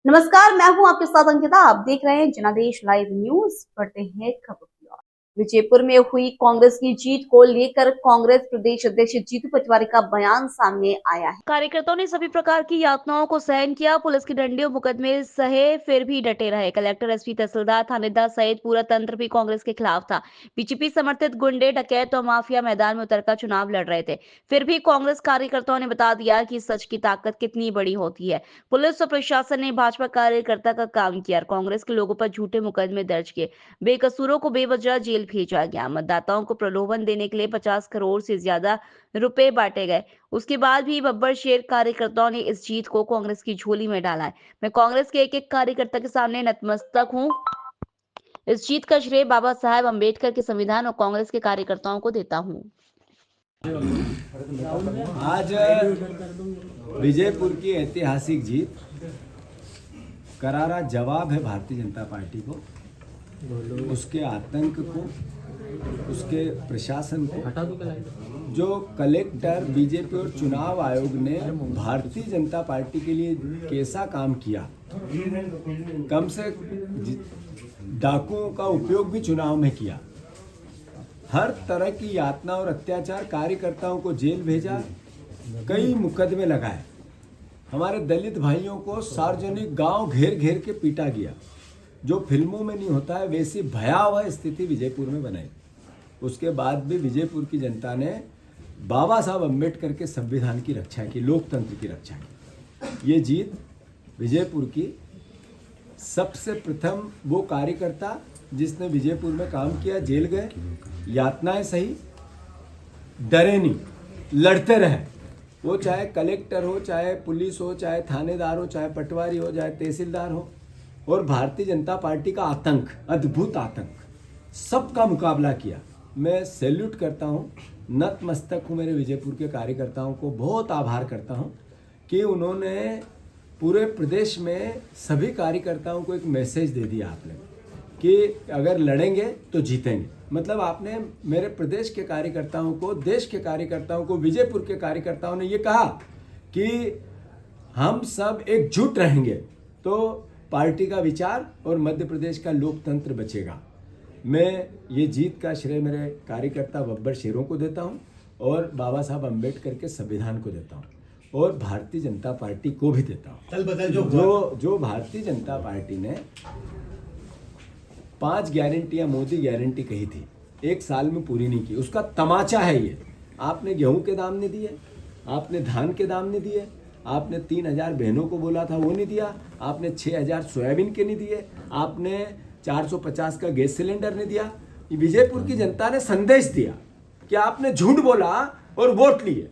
नमस्कार, मैं हूं आपके साथ अंकिता। आप देख रहे हैं जनादेश लाइव न्यूज। बढ़ते हैं खबर की ओर। विजयपुर में हुई कांग्रेस की जीत को लेकर कांग्रेस प्रदेश अध्यक्ष जीतू पटवारी का बयान सामने आया है। कार्यकर्ताओं ने सभी प्रकार की यातनाओं को सहन किया, पुलिस की डंडे और मुकदमे सहे, फिर भी डटे रहे। कलेक्टर, एसपी, तहसीलदार, थानेदार सहित पूरा तंत्र भी कांग्रेस के खिलाफ था। बीजेपी समर्थित गुंडे, डकैत और माफिया मैदान में उतरकर चुनाव लड़ रहे थे। फिर भी कांग्रेस कार्यकर्ताओं ने बता दिया कि सच की ताकत कितनी बड़ी होती है। पुलिस और प्रशासन ने भाजपा कार्यकर्ता का काम किया, कांग्रेस के लोगों पर झूठे मुकदमे दर्ज किए, बेकसूरों को बेवजह जेल भेजा गया। मतदाताओं को प्रलोभन देने के लिए 50 करोड़ से ज्यादा रुपए बांटे गए। उसके बाद भी बब्बर शेर कार्यकर्ताओं ने इस जीत को कांग्रेस की झोली में डाला है। मैं कांग्रेस के एक एक कार्यकर्ता के सामने नतमस्तक हूं। इस जीत का श्रेय बाबा साहेब अम्बेडकर के संविधान और कांग्रेस के कार्यकर्ताओं को देता हूं। आज विजयपुर की ऐतिहासिक जीत करारा जवाब है भारतीय जनता पार्टी को, उसके आतंक को, उसके प्रशासन को। जो कलेक्टर, बीजेपी और चुनाव आयोग ने भारतीय जनता पार्टी के लिए कैसा काम किया, कम से डाकुओं का उपयोग भी चुनाव में किया, हर तरह की यातना और अत्याचार, कार्यकर्ताओं को जेल भेजा, कई मुकदमे लगाए, हमारे दलित भाइयों को सार्वजनिक गांव घेर घेर के पीटा गया। जो फिल्मों में नहीं होता है वैसी भयावह स्थिति विजयपुर में बनाई। उसके बाद भी विजयपुर की जनता ने बाबा साहब अम्बेडकर के संविधान की रक्षा की, लोकतंत्र की रक्षा की। ये जीत विजयपुर की सबसे प्रथम वो कार्यकर्ता जिसने विजयपुर में काम किया, जेल गए, यातनाएं सही, डरे नहीं, लड़ते रहे। वो चाहे कलेक्टर हो, चाहे पुलिस हो, चाहे थानेदार हो, चाहे पटवारी हो, चाहे तहसीलदार हो। और भारतीय जनता पार्टी का आतंक, अद्भुत आतंक, सबका मुकाबला किया। मैं सैल्यूट करता हूँ, नतमस्तक हूँ मेरे विजयपुर के कार्यकर्ताओं को, बहुत आभार करता हूँ कि उन्होंने पूरे प्रदेश में सभी कार्यकर्ताओं को एक मैसेज दे दिया आपने कि अगर लड़ेंगे तो जीतेंगे। मतलब आपने मेरे प्रदेश के कार्यकर्ताओं को, देश के कार्यकर्ताओं को, विजयपुर के कार्यकर्ताओं ने ये कहा कि हम सब एकजुट रहेंगे तो पार्टी का विचार और मध्य प्रदेश का लोकतंत्र बचेगा। मैं ये जीत का श्रेय मेरे कार्यकर्ता बब्बर शेरों को देता हूँ और बाबा साहब अम्बेडकर के संविधान को देता हूँ और भारतीय जनता पार्टी को भी देता हूँ। जो भारतीय जनता पार्टी ने 5 गारंटियां, मोदी गारंटी कही थी, 1 साल में पूरी नहीं की, उसका तमाचा है ये। आपने गेहूं के दाम नहीं दिए, आपने धान के दाम नहीं दिए, आपने 3000 बहनों को बोला था वो नहीं दिया, आपने 6000 सोयाबीन के नहीं दिए, आपने 450 का गैस सिलेंडर नहीं दिया। विजयपुर की जनता ने संदेश दिया कि आपने झूठ बोला और वोट लिए।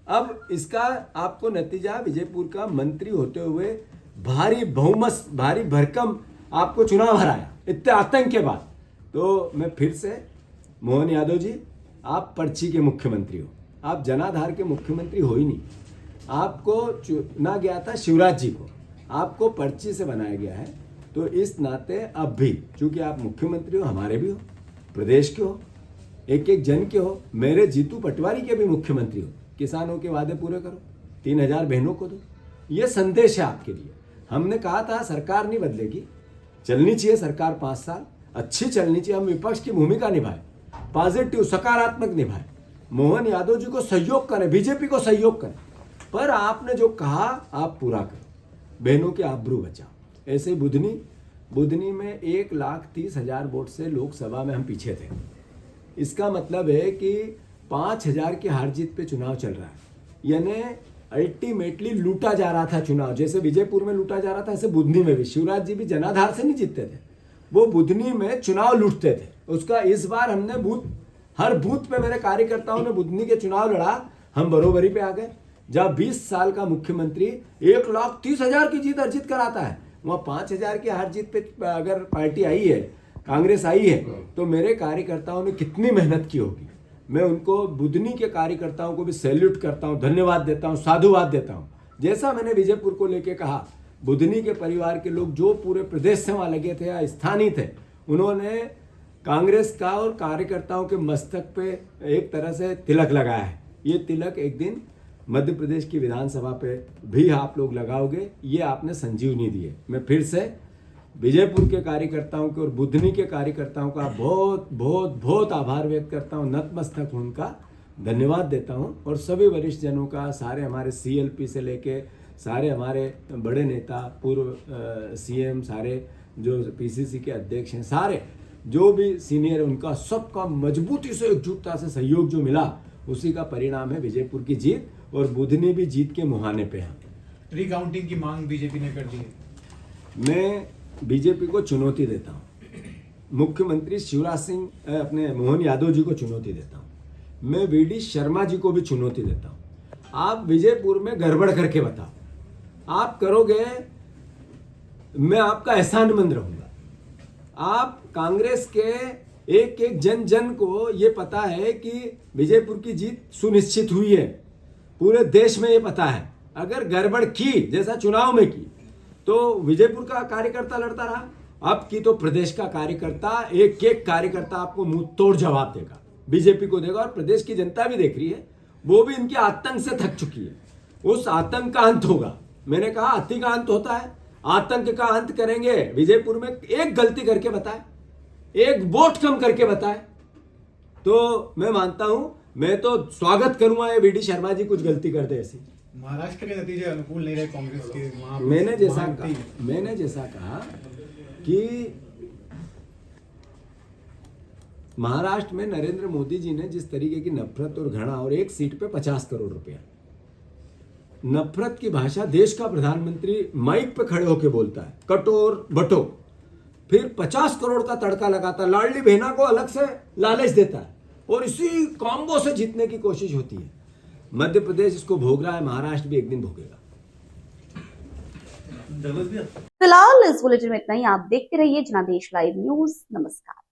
अब इसका आपको नतीजा, विजयपुर का मंत्री होते हुए भारी बहुमत, भारी भरकम आपको चुनाव हराया इतने आतंक के बाद। तो मैं फिर से, मोहन यादव जी, आप पर्ची के मुख्यमंत्री हो, आप जनाधार के मुख्यमंत्री हो ही नहीं। आपको चुना गया था शिवराज जी को, आपको पर्ची से बनाया गया है। तो इस नाते अब भी चूंकि आप मुख्यमंत्री हो, हमारे भी हो, प्रदेश के हो, एक एक जन के हो, मेरे जीतू पटवारी के भी मुख्यमंत्री हो। किसानों के वादे पूरे करो, 3000 बहनों को दो। ये संदेश है आपके लिए। हमने कहा था सरकार नहीं बदलेगी, चलनी चाहिए सरकार 5 साल, अच्छी चलनी चाहिए, हम विपक्ष की भूमिका निभाए, पॉजिटिव, सकारात्मक निभाए, मोहन यादव जी को सहयोग करें, बीजेपी को सहयोग करें। पर आपने जो कहा आप पूरा करो, बहनों के आबरू बचाओ। ऐसे बुधनी में 1,30,000 वोट से लोकसभा में हम पीछे थे। इसका मतलब है कि 5000 की हार जीत पे चुनाव चल रहा है, यानी अल्टीमेटली लूटा जा रहा था चुनाव। जैसे विजयपुर में लूटा जा रहा था, ऐसे बुधनी में भी। शिवराज जी भी जनाधार से नहीं जीतते थे, वो बुधनी में चुनाव लूटते थे। उसका इस बार हमने हर बूथ पे मेरे कार्यकर्ताओं ने बुधनी के चुनाव लड़ा, हम बरोबरी पे आ गए। जब 20 साल का मुख्यमंत्री 1,30,000 की जीत अर्जित कराता है, वहाँ 5000 की हार जीत पे अगर पार्टी आई है, कांग्रेस आई है, तो मेरे कार्यकर्ताओं ने कितनी मेहनत की होगी। मैं उनको, बुधनी के कार्यकर्ताओं को भी सैल्यूट करता हूं, धन्यवाद देता हूं, साधुवाद देता हूं। जैसा मैंने विजयपुर को लेके कहा, बुधनी के परिवार के लोग जो पूरे प्रदेश से वहां लगे थे या स्थानीय थे, उन्होंने कांग्रेस का और कार्यकर्ताओं के मस्तक पे एक तरह से तिलक लगाया है। ये तिलक एक दिन मध्य प्रदेश की विधानसभा पे भी आप लोग लगाओगे, ये आपने संजीवनी दी है। मैं फिर से विजयपुर के कार्यकर्ताओं के और बुधनी के कार्यकर्ताओं का बहुत बहुत बहुत आभार व्यक्त करता हूँ, नतमस्तक हूँ, उनका धन्यवाद देता हूँ। और सभी वरिष्ठ जनों का, सारे हमारे CLP से लेके सारे हमारे बड़े नेता, पूर्व CM, सारे जो PCC के अध्यक्ष हैं, सारे जो भी सीनियर, उनका सबका मजबूती से, एकजुटता से सहयोग जो मिला, उसी का परिणाम है विजयपुर की जीत। और बुधनी भी जीत के मुहाने पे हैं। रिकाउंटिंग की मांग बीजेपी ने कर दी है। मैं बीजेपी को चुनौती देता हूँ, मुख्यमंत्री शिवराज सिंह अपने मोहन यादव जी को चुनौती देता हूँ, मैं VD शर्मा जी को भी चुनौती देता हूँ। आप विजयपुर में गड़बड़ करके बताओ, आप करोगे, मैं आपका एहसानमंद रहूंगा। आप कांग्रेस के एक एक जन जन को ये पता है कि विजयपुर की जीत सुनिश्चित हुई है, पूरे देश में ये पता है। अगर गड़बड़ की, जैसा चुनाव में की, तो विजयपुर का कार्यकर्ता लड़ता रहा, अब की तो प्रदेश का कार्यकर्ता, एक एक कार्यकर्ता आपको मुंह तोड़ जवाब देगा, बीजेपी को देगा। और प्रदेश की जनता भी देख रही है, वो भी इनके आतंक से थक चुकी है। उस आतंक का अंत होगा। मैंने कहा अति का अंत होता है, आतंक का अंत करेंगे। विजयपुर में एक गलती करके बताए, एक वोट कम करके बताए, तो मैं मानता हूं, मैं तो स्वागत करूंगा ये VD शर्मा जी कुछ गलती करते ऐसी। महाराष्ट्र के नतीजे अनुकूल नहीं रहे कांग्रेस के, वहां मैंने जैसा कहा कि महाराष्ट्र में नरेंद्र मोदी जी ने जिस तरीके की नफरत और घृणा, और एक सीट पे 50 करोड़ रुपया, नफरत की भाषा देश का प्रधानमंत्री माइक पे खड़े होके बोलता है, कटोर बटो, फिर 50 करोड़ का तड़का लगाता है, लाडली बहना को अलग से लालच देता है, और इसी कॉम्बो से जीतने की कोशिश होती है। मध्य प्रदेश इसको भोग रहा है, महाराष्ट्र भी एक दिन भोगेगा। फिलहाल इस बुलेटिन में इतना ही। आप देखते रहिए जनादेश लाइव न्यूज। नमस्कार।